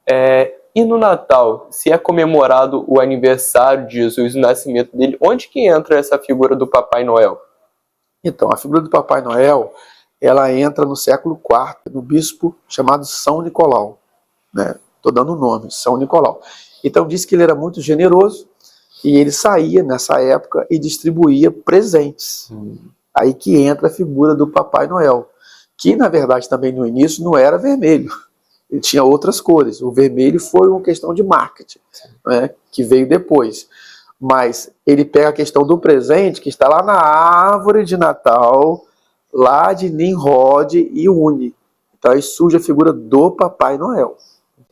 E no Natal, se é comemorado o aniversário de Jesus, o nascimento dele, onde que entra essa figura do Papai Noel? Então, a figura do Papai Noel, ela entra no século IV, no bispo chamado São Nicolau, né? Estou dando o nome, São Nicolau. Então diz que ele era muito generoso e ele saía nessa época e distribuía presentes. Aí que entra a figura do Papai Noel, que na verdade também no início não era vermelho, ele tinha outras cores. O vermelho foi uma questão de marketing, né, que veio depois. Mas ele pega a questão do presente, que está lá na árvore de Natal, lá de Nimrod, e une. Então aí surge a figura do Papai Noel.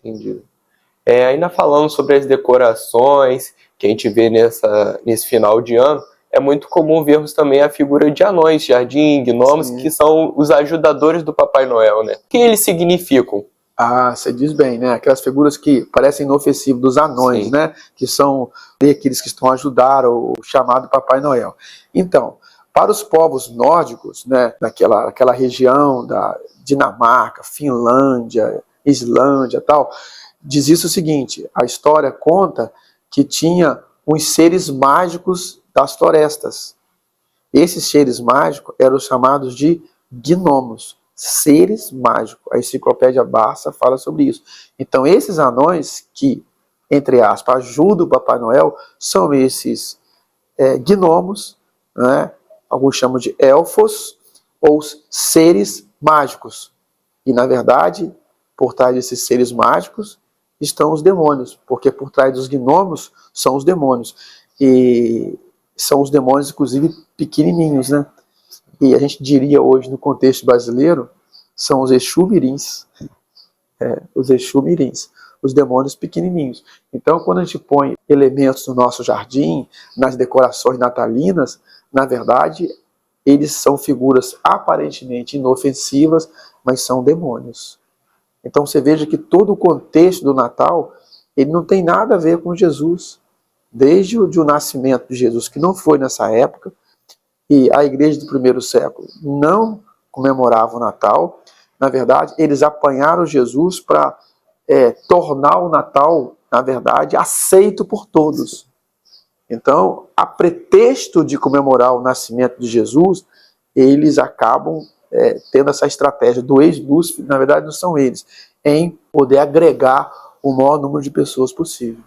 Entendi. Ainda falando sobre as decorações que a gente vê nesse final de ano, é muito comum vermos também a figura de anões, jardim, gnomos, que são os ajudadores do Papai Noel, né? O que eles significam? Ah, você diz bem, né? Aquelas figuras que parecem inofensivas dos anões, né? Que são aqueles que estão a ajudar o chamado Papai Noel. Então, para os povos nórdicos, né? Daquela região da Dinamarca, Finlândia, Islândia e tal, diz isso o seguinte: a história conta que tinha uns seres mágicos das florestas. Esses seres mágicos eram chamados de gnomos, seres mágicos. A enciclopédia Barça fala sobre isso. Então, esses anões que, entre aspas, ajudam o Papai Noel, são esses gnomos, né? Alguns chamam de elfos, ou seres mágicos. E, na verdade, por trás desses seres mágicos estão os demônios, porque por trás dos gnomos são os demônios. E são os demônios, inclusive, pequenininhos, né? E a gente diria hoje, no contexto brasileiro, são os Exu-mirins. Os Exu-mirins, os demônios pequenininhos. Então, quando a gente põe elementos no nosso jardim, nas decorações natalinas, na verdade, eles são figuras aparentemente inofensivas, mas são demônios. Então, você veja que todo o contexto do Natal, ele não tem nada a ver com Jesus. Desde o nascimento de Jesus, que não foi nessa época, e a igreja do primeiro século não comemorava o Natal. Na verdade, eles apanharam Jesus para tornar o Natal, na verdade, aceito por todos. Então, a pretexto de comemorar o nascimento de Jesus, eles acabam tendo essa estratégia do ex-Lúcifer, na verdade não são eles, em poder agregar o maior número de pessoas possível.